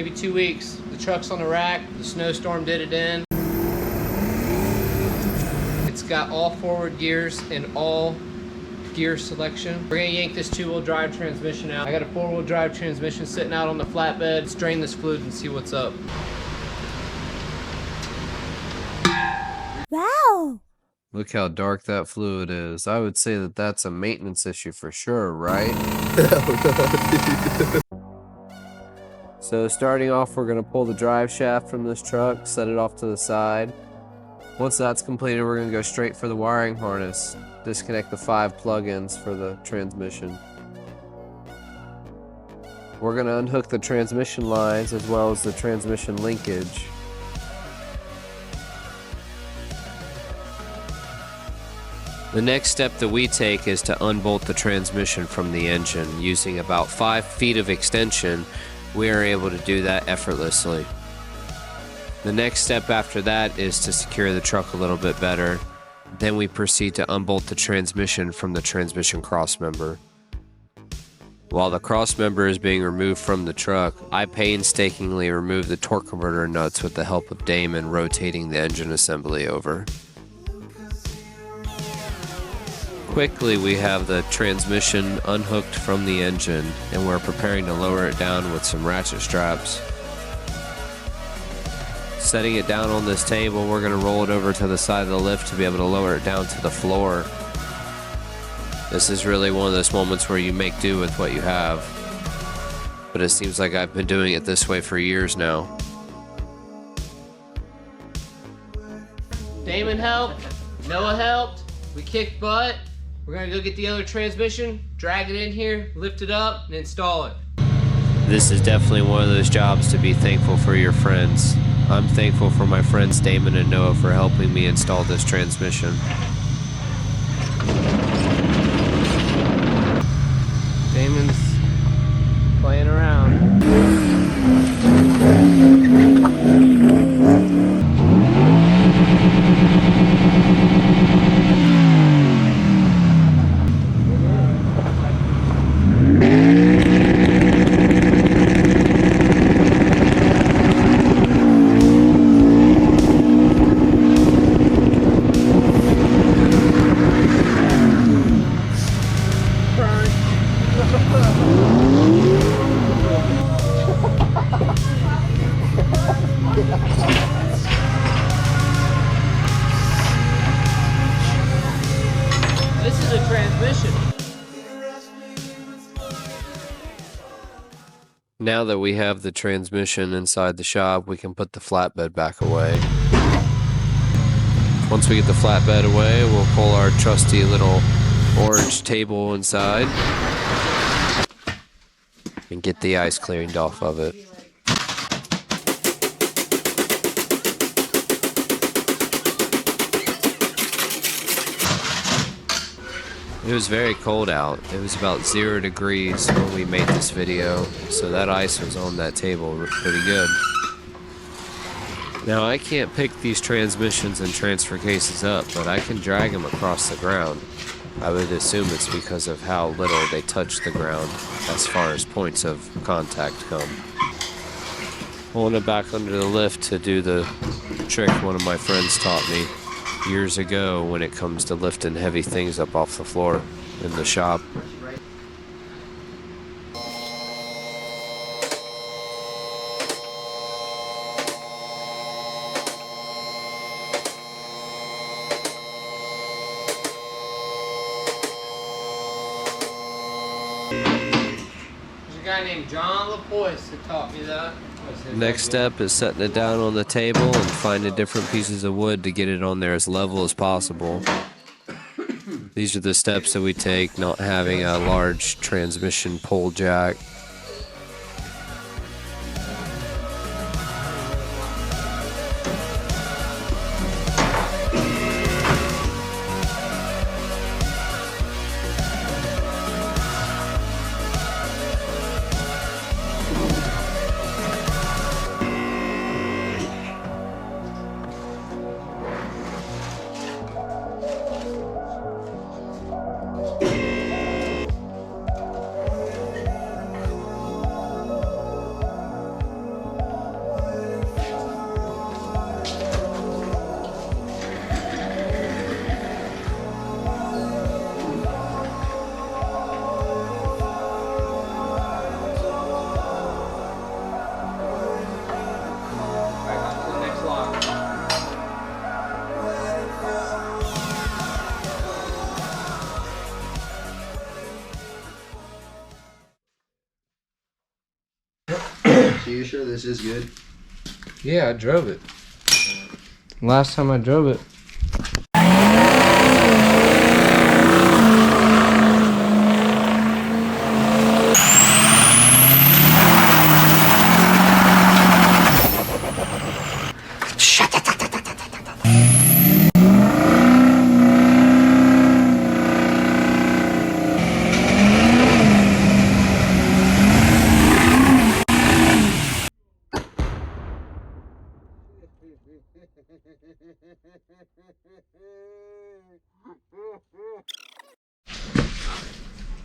maybe 2 weeks. The truck's on the rack. The Snowstorm did it in. It's got all forward gears and all gear selection. We're gonna yank this 2-wheel drive transmission out. I got a 4-wheel drive transmission sitting out on the flatbed. Let's drain this fluid and see what's up. Wow! Look how dark that fluid is. I would say that that's a maintenance issue for sure, right? So starting off, we're gonna pull the drive shaft from this truck, set it off to the side. Once that's completed, we're gonna go straight for the wiring harness. Disconnect the 5 plug-ins for the transmission. We're gonna unhook the transmission lines as well as the transmission linkage. The next step that we take is to unbolt the transmission from the engine. Using about 5 feet of extension, we are able to do that effortlessly. The next step after that is to secure the truck a little bit better. Then we proceed to unbolt the transmission from the transmission crossmember. While the crossmember is being removed from the truck, I painstakingly remove the torque converter nuts with the help of Damon rotating the engine assembly over. Quickly, we have the transmission unhooked from the engine, and we're preparing to lower it down with some ratchet straps. Setting it down on this table, we're going to roll it over to the side of the lift to be able to lower it down to the floor. This is really one of those moments where you make do with what you have. But it seems like I've been doing it this way for years now. Damon helped, Noah helped, we kicked butt. We're gonna go get the other transmission, drag it in here, lift it up, and install it. This is definitely one of those jobs to be thankful for your friends. I'm thankful for my friends Damon and Noah for helping me install this transmission. Damon's playing around. This is a transmission. Now that we have the transmission inside the shop, we can put the flatbed back away. Once we get the flatbed away, we'll pull our trusty little orange table inside and get the ice cleaned off of it. It was very cold out. It was about 0 degrees when we made this video, so that ice was on that table pretty good. Now I can't pick these transmissions and transfer cases up, but I can drag them across the ground. I would assume it's because of how little they touch the ground as far as points of contact come. Pulling it back under the lift to do the trick one of my friends taught me years ago when it comes to lifting heavy things up off the floor in the shop. There's a guy named John LaPoise that taught me that. Next step is setting it down on the table and finding different pieces of wood to get it on there as level as possible. These are the steps that we take, not having a large transmission pole jack. sure this is good? Yeah, I drove it. Last time I drove it.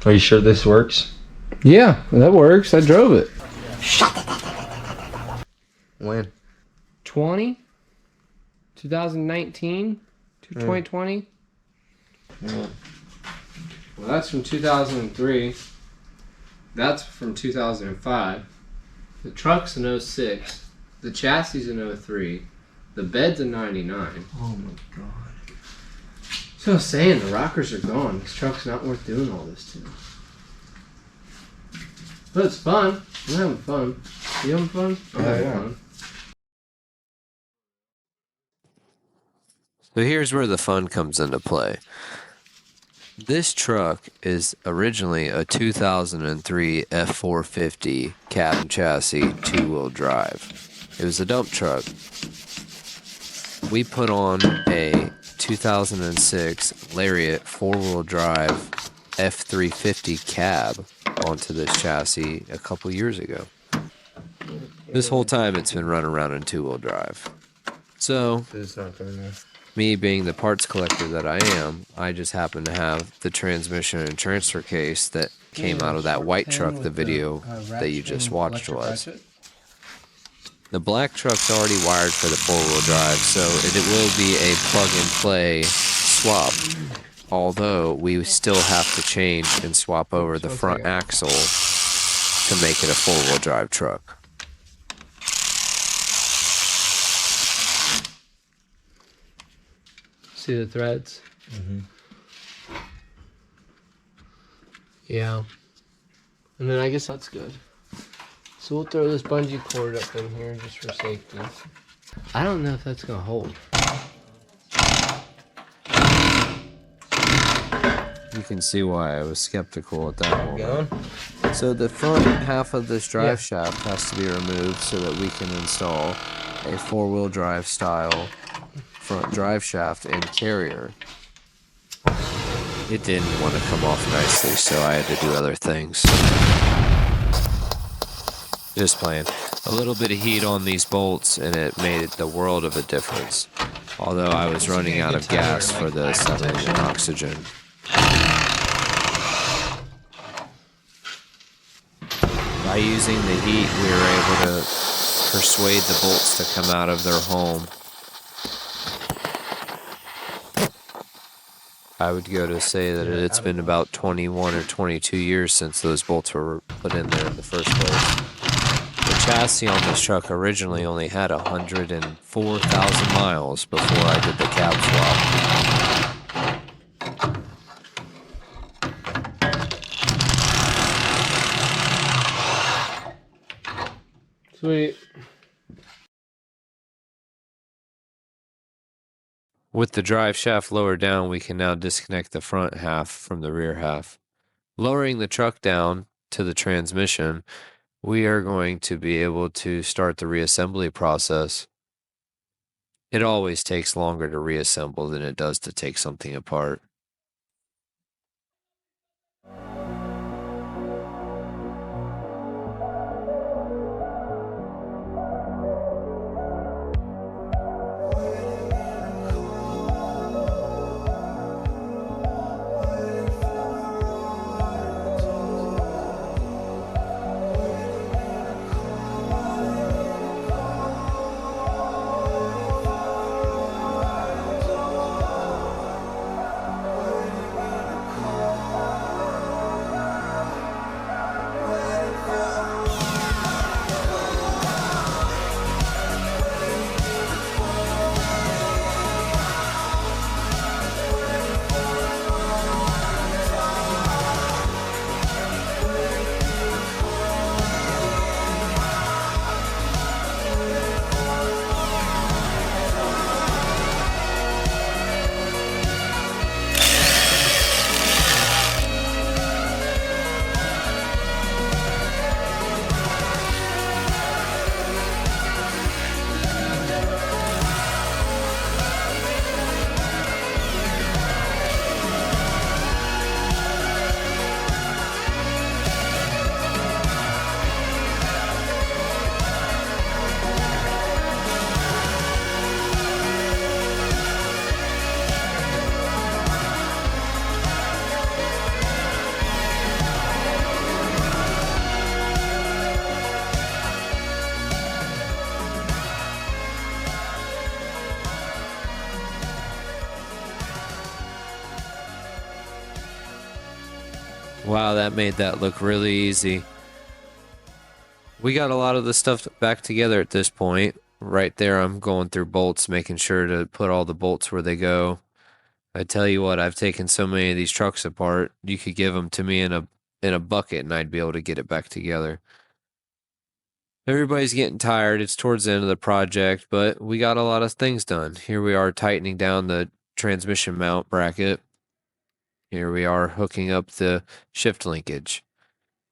Are you sure this works? Yeah, that works. I drove it. When? 2019 to 2020. Yeah. Well, that's from 2003. That's from 2005. The truck's an 06. The chassis is an 03. The bed's a 99. Oh my god. So I was saying, the rockers are gone. This truck's not worth doing all this to. But it's fun. I'm having fun. You having fun? I'm having fun. So here's where the fun comes into play. This truck is originally a 2003 F450 cab and chassis two-wheel drive. It was a dump truck. We put on a 2006 Lariat four-wheel drive F350 cab onto this chassis a couple years ago. This whole time it's been running around in two-wheel drive. So, me being the parts collector that I am, I just happen to have the transmission and transfer case that came out of that white truck the video that you just watched was. The black truck's already wired for the four-wheel drive, so it will be a plug-and-play swap. Although we still have to change and swap over the front axle to make it a four-wheel drive truck. See the threads? Mm-hmm. Yeah. And then I guess that's good. So we'll throw this bungee cord up in here just for safety. I don't know if that's going to hold. You can see why I was skeptical at that moment. So the front half of this drive shaft has to be removed so that we can install a four-wheel drive style front drive shaft and carrier. It didn't want to come off nicely, so I had to do other things. Just playing. A little bit of heat on these bolts and it made the world of a difference. Although I was running out of gas for this, I needed oxygen. By using the heat, we were able to persuade the bolts to come out of their home. I would go to say that it's been about 21 or 22 years since those bolts were put in there in the first place. The chassis on this truck originally only had 104,000 miles before I did the cab swap. Sweet. With the drive shaft lowered down, we can now disconnect the front half from the rear half. Lowering the truck down to the transmission, we are going to be able to start the reassembly process. It always takes longer to reassemble than it does to take something apart. Wow, that made that look really easy. We got a lot of the stuff back together at this point. Right there, I'm going through bolts, making sure to put all the bolts where they go. I tell you what, I've taken so many of these trucks apart. You could give them to me in a bucket, and I'd be able to get it back together. Everybody's getting tired. It's towards the end of the project, but we got a lot of things done. Here we are tightening down the transmission mount bracket. Here we are hooking up the shift linkage.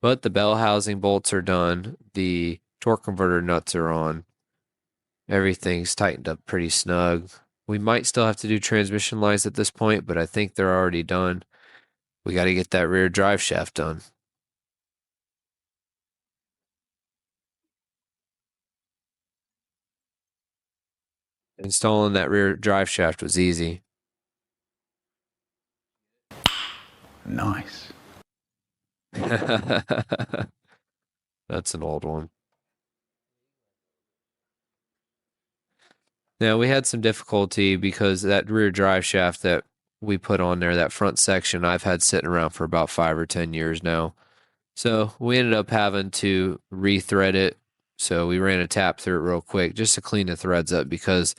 But the bell housing bolts are done. The torque converter nuts are on. Everything's tightened up pretty snug. We might still have to do transmission lines at this point, but I think they're already done. We got to get that rear drive shaft done. Installing that rear drive shaft was easy. Nice. That's an old one. Now, we had some difficulty because that rear drive shaft that we put on there, that front section, I've had sitting around for about 5 or 10 years now. So we ended up having to rethread it. So we ran a tap through it real quick just to clean the threads up because,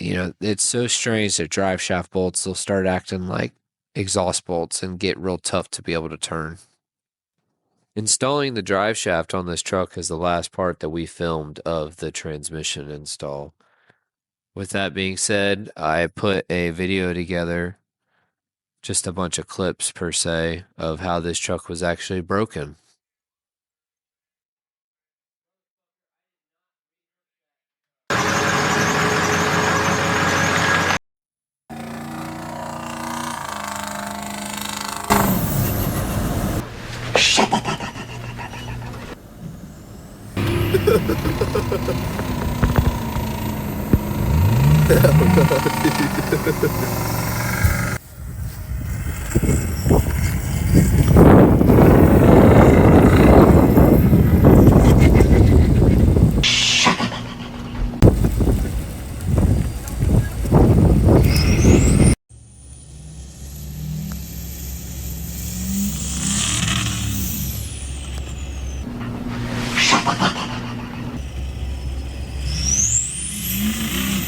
you know, it's so strange that drive shaft bolts, they'll start acting like exhaust bolts and get real tough to be able to turn. Installing the drive shaft on this truck is the last part that we filmed of the transmission install. With that being said, I put a video together, just a bunch of clips per se, of how this truck was actually broken.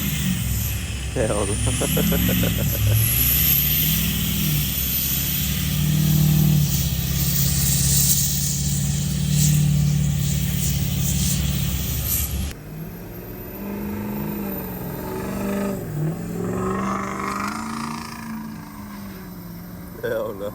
Hell no. Hell no.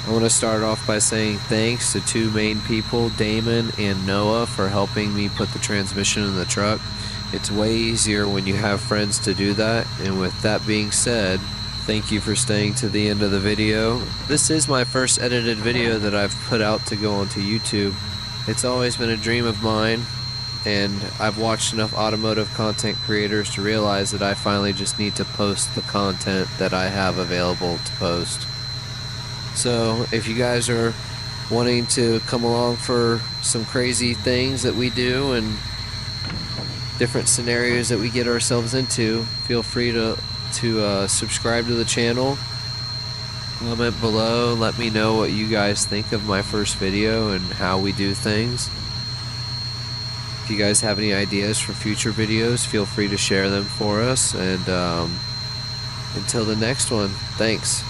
I want to start off by saying thanks to two main people, Damon and Noah, for helping me put the transmission in the truck. It's way easier when you have friends to do that. And with that being said, thank you for staying to the end of the video. This is my first edited video that I've put out to go onto YouTube. It's always been a dream of mine, and I've watched enough automotive content creators to realize that I finally just need to post the content that I have available to post. So if you guys are wanting to come along for some crazy things that we do and different scenarios that we get ourselves into, feel free to subscribe to the channel. Comment below, let me know what you guys think of my first video and how we do things. If you guys have any ideas for future videos, feel free to share them for us. And until the next one, thanks.